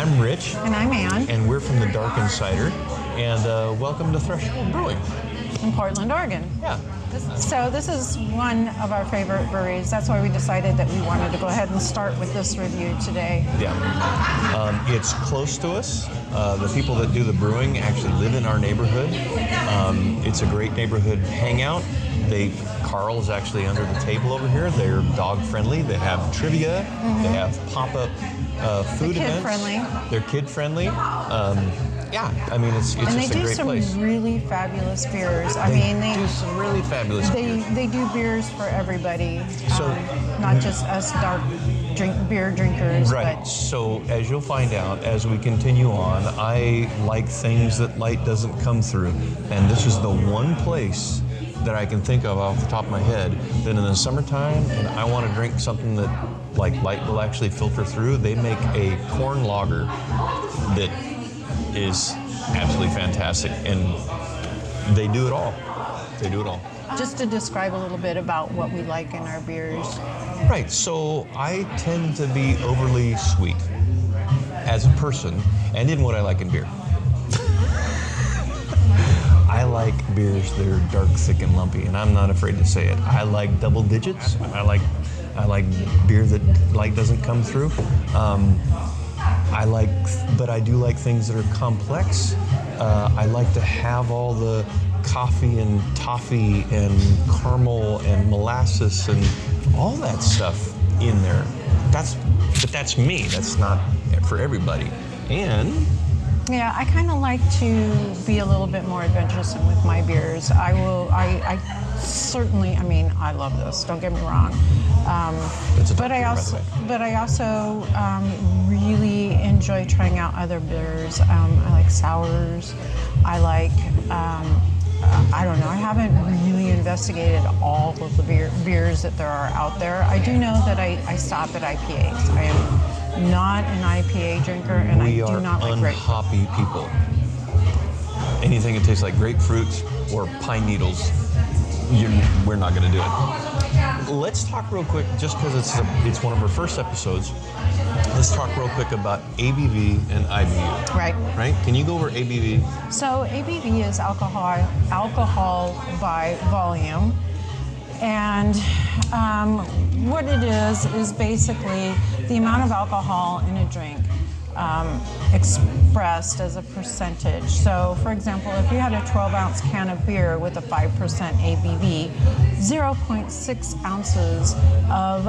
I'm Rich. And I'm Ann. And we're from the Dark InCider. And welcome to Threshold Brewing. In Portland, Oregon. Yeah. So this is one of our favorite breweries. That's why we decided that we wanted to go ahead and start with this review today. Yeah. It's close to us. The people that do the brewing actually live in our neighborhood. It's a great neighborhood hangout. Carl's actually under the table over here. They're dog friendly. They have trivia. Mm-hmm. They have pop-up food events. Friendly. They're kid friendly. Yeah, I mean it's just a great place. And they do some really fabulous beers. They do some really fabulous beers. They do beers for everybody, so, not just us beer drinkers. Right. But so as you'll find out as we continue on, I like things that light doesn't come through, and this is the one place that I can think of off the top of my head that in the summertime, and I want to drink something that like light will actually filter through. They make a corn lager that is absolutely fantastic, and they do it all. They do it all. Just to describe a little bit about what we like in our beers. Right, so I tend to be overly sweet as a person, and in what I like in beer. I like beers that are dark, thick, and lumpy, and I'm not afraid to say it. I like double digits. I like beer that light doesn't come through. But I do like things that are complex. I like to have all the coffee and toffee and caramel and molasses and all that stuff in there. But that's me. That's not for everybody. And yeah, I kind of like to be a little bit more adventuresome with my beers. I certainly, I love this, don't get me wrong. But I also really enjoy trying out other beers. I like sours. I like, I don't know, I haven't really investigated all of the beers that there are out there. I do know that I stop at IPAs. I am not an IPA drinker, and I do not like grapefruit. We are unhoppy people. Anything that tastes like grapefruit or pine needles, we're not going to do it. Let's talk real quick, just because it's one of our first episodes. Let's talk real quick about ABV and IBU. Right. Right? Can you go over ABV? So ABV is alcohol by volume. And what it is basically the amount of alcohol in a drink expressed as a percentage. So, for example, if you had a 12-ounce can of beer with a 5% ABV, 0.6 ounces of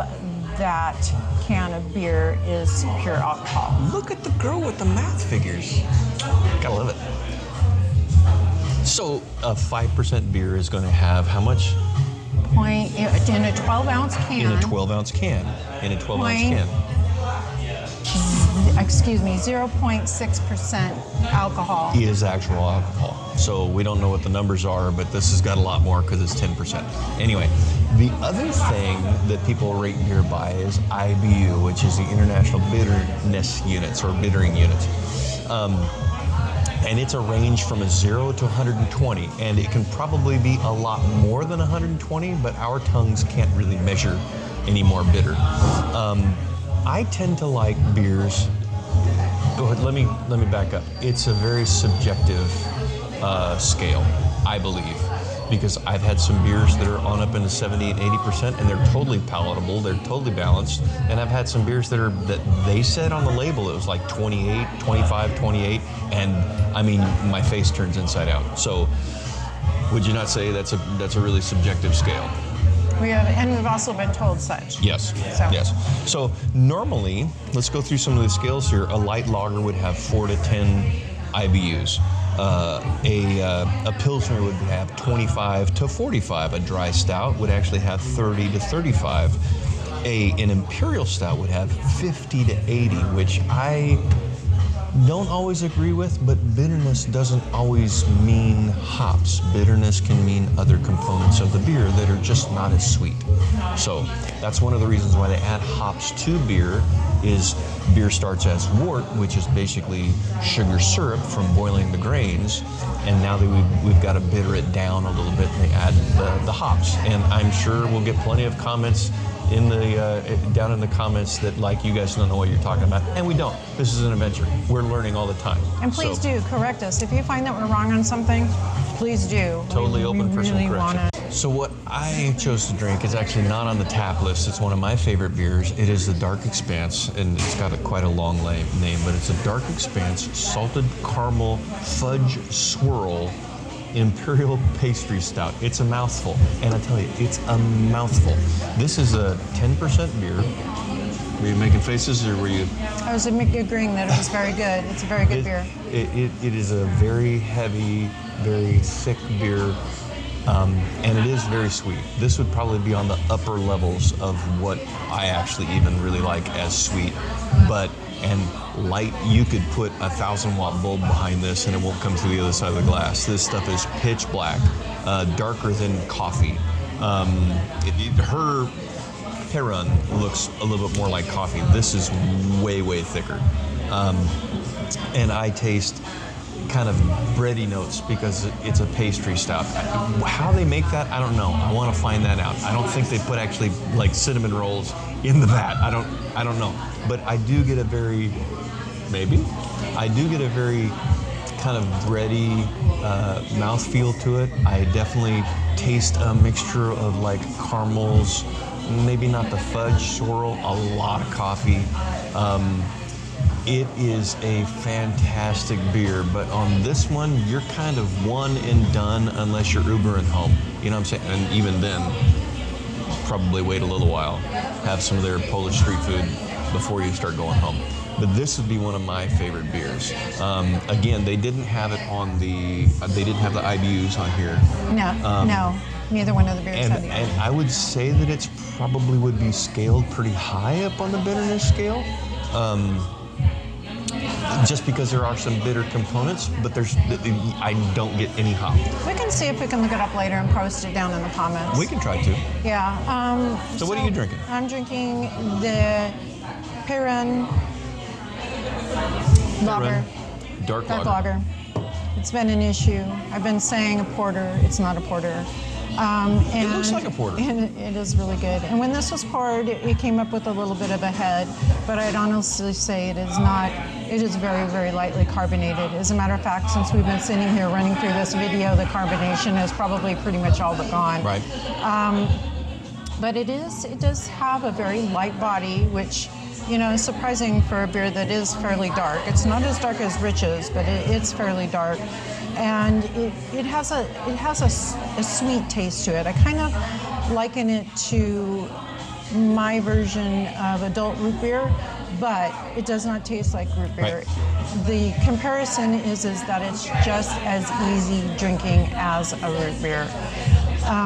that can of beer is pure alcohol. Look at the girl with the math figures. Gotta love it. So, a 5% beer is going to have how much? In a 12-ounce can. In a 12-ounce can. In a 12-ounce can. Excuse me, 0.6% alcohol. Is actual alcohol. So we don't know what the numbers are, but this has got a lot more because it's 10%. Anyway, the other thing that people rate beer by is IBU, which is the International Bitterness Units or bittering units. And it's a range from a 0 to 120, and it can probably be a lot more than 120, but our tongues can't really measure any more bitter. I tend to like beers. Go ahead, let me back up. It's a very subjective scale, I believe, because I've had some beers that are on up into 70 and 80%, and they're totally palatable, they're totally balanced, and I've had some beers that they said on the label it was like 28, 25, 28, and I mean, my face turns inside out. So, would you not say that's a really subjective scale? We've also been told such. Yes. Yes. So normally, let's go through some of the scales here. A light lager would have 4 to 10 IBUs. A Pilsner would have 25 to 45. A dry stout would actually have 30 to 35. An Imperial Stout would have 50 to 80, which I don't always agree with, but bitterness doesn't always mean hops. Bitterness can mean other components of the beer that are just not as sweet. So that's one of the reasons why they add hops to beer is beer starts as wort, which is basically sugar syrup from boiling the grains, and now that we've got to bitter it down a little bit, and they add the hops. And I'm sure we'll get plenty of comments in the down in the comments that like you guys don't know what you're talking about, and we don't. This is an adventure. We're learning all the time. And please do correct us if you find that we're wrong on something. Please do. Totally open for some really correction. So what I chose to drink is actually not on the tap list. It's one of my favorite beers. It is the Dark Expanse, and it's got quite a long name, but it's a Dark Expanse salted caramel fudge swirl Imperial Pastry Stout. It's a mouthful, and I tell you, it's a mouthful. This is a 10% beer. Were you making faces, or were you? I was agreeing that it was very good. It's a very good beer. It is a very heavy, very thick beer, and it is very sweet. This would probably be on the upper levels of what I actually even really like as sweet, and light. You could put a 1,000-watt bulb behind this and it won't come through the other side of the glass. This stuff is pitch black, darker than coffee. Her Perun looks a little bit more like coffee. This is way, way thicker. And I taste kind of bready notes because it's a pastry stout. How they make that, I don't know. I want to find that out. I don't think they put actually like cinnamon rolls in the vat. I don't know. But I do get a very kind of bready mouthfeel to it. I definitely taste a mixture of like caramels, maybe not the fudge swirl, a lot of coffee. It is a fantastic beer, but on this one, you're kind of one and done unless you're Ubering home. You know what I'm saying? And even then, probably wait a little while, have some of their Polish street food before you start going home. But this would be one of my favorite beers. Again, they didn't have it on they didn't have the IBUs on here. No, neither one of the beers had the IBUs. And I would say that it's probably would be scaled pretty high up on the bitterness scale. Just because there are some bitter components, but I don't get any hop. We can see if we can look it up later and post it down in the comments. We can try to. Yeah. So what are you drinking? I'm drinking the Perun lager. Dark lager. It's been an issue. I've been saying a porter. It's not a porter. It looks like a porter. And it is really good. And when this was poured, it came up with a little bit of a head, but I'd honestly say it is not. It is very, very lightly carbonated. As a matter of fact, since we've been sitting here running through this video, the carbonation is probably pretty much all but gone. Right. But it does have a very light body, which, you know, is surprising for a beer that is fairly dark. It's not as dark as Rich's, but it's fairly dark. And it has a sweet taste to it. I kind of liken it to my version of adult root beer, but it does not taste like root beer. Right. The comparison is that it's just as easy drinking as a root beer.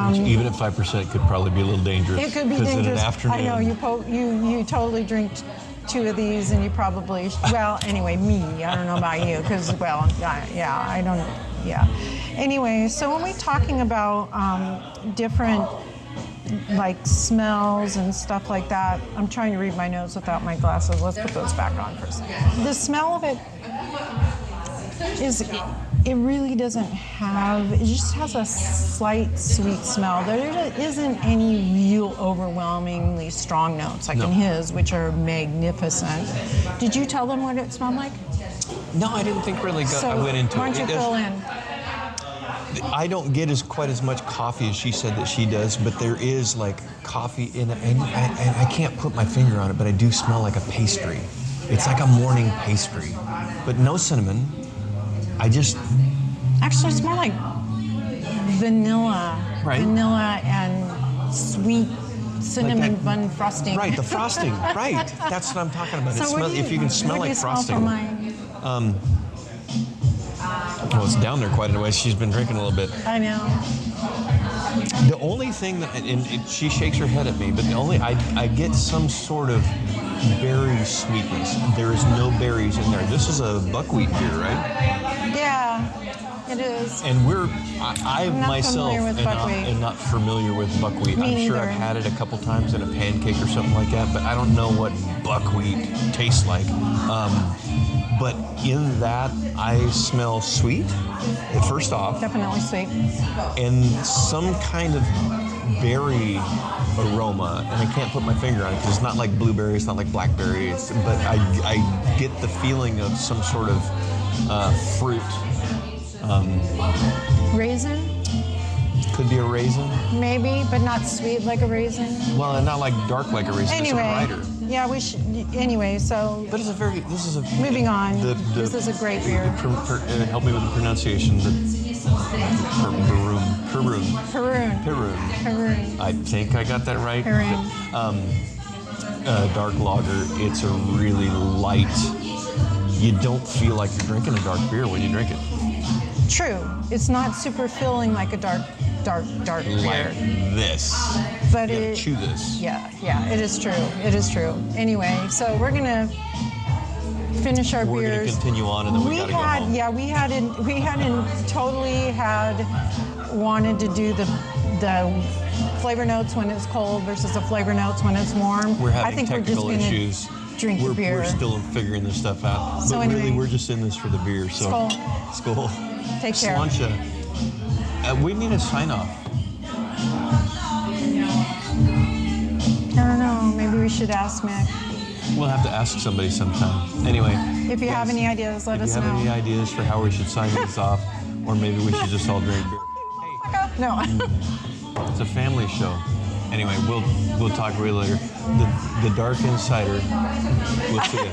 Which even at 5% could probably be a little dangerous. It could be dangerous. In an afternoon, I know you totally drink 2 of these, and you probably anyway, me. I don't know about you, because I don't. Yeah. Anyway, so when we're talking about different like smells and stuff like that, I'm trying to read my notes without my glasses. Let's put those back on for a second. The smell of it is. It really doesn't have, it just has a slight sweet smell. There isn't any real overwhelmingly strong notes like in his, which are magnificent. Did you tell them what it smelled like? No, I didn't think really I went into it. Why don't you fill in? I don't get quite as much coffee as she said that she does, but there is like coffee in it, and I can't put my finger on it, but I do smell like a pastry. It's like a morning pastry, but no cinnamon. Actually, it's more like vanilla. Right. Vanilla and sweet cinnamon like bun frosting. Right, the frosting. Right, that's what I'm talking about. So if you can smell like frosting. Well, it's down there quite a ways. She's been drinking a little bit. I know. The only thing she shakes her head at me, but I get some sort of berry sweetness. There is no berries in there. This is a buckwheat beer, right? Yeah, it is. And I myself am not familiar with buckwheat. I'm sure I've had it a couple times in a pancake or something like that, but I don't know what buckwheat tastes like. But in that, I smell sweet, first off. Definitely sweet. And some kind of berry aroma, and I can't put my finger on it because it's not like blueberry, it's not like blackberry, but I get the feeling of some sort of fruit. Raisin? Could be a raisin. Maybe, but not sweet like a raisin. Well, and not like dark like a raisin. Anyway, it's a brighter. yeah, we should. Anyway, so. But this is a. Moving on. This is a great beer. Help me with the pronunciation. Perun. I think I got that right. Perun. Dark lager. It's a really light. You don't feel like you're drinking a dark beer when you drink it. True. It's not super filling like a dark Like beer. this. But you gotta chew this. Yeah, it is true. It is true. Anyway, so we're gonna finish our beers. We're gonna continue on, and then we gotta go home. Yeah, we hadn't totally wanted to do the flavor notes when it's cold versus the flavor notes when it's warm. We're having I think technical we're just gonna issues. Drink the beer. We're still figuring this stuff out. So but anyway, really, we're just in this for the beer. So Skol. Skol. Take care. Sláinte. We need a sign off. I don't know. Maybe we should ask Mick. We'll have to ask somebody sometime. Anyway. If you have any ideas, let us know. If you have any ideas for how we should sign this off, or maybe we should just all drink beer. No. It's a family show. Anyway, we'll talk real later. The Dark InCider. We'll see you.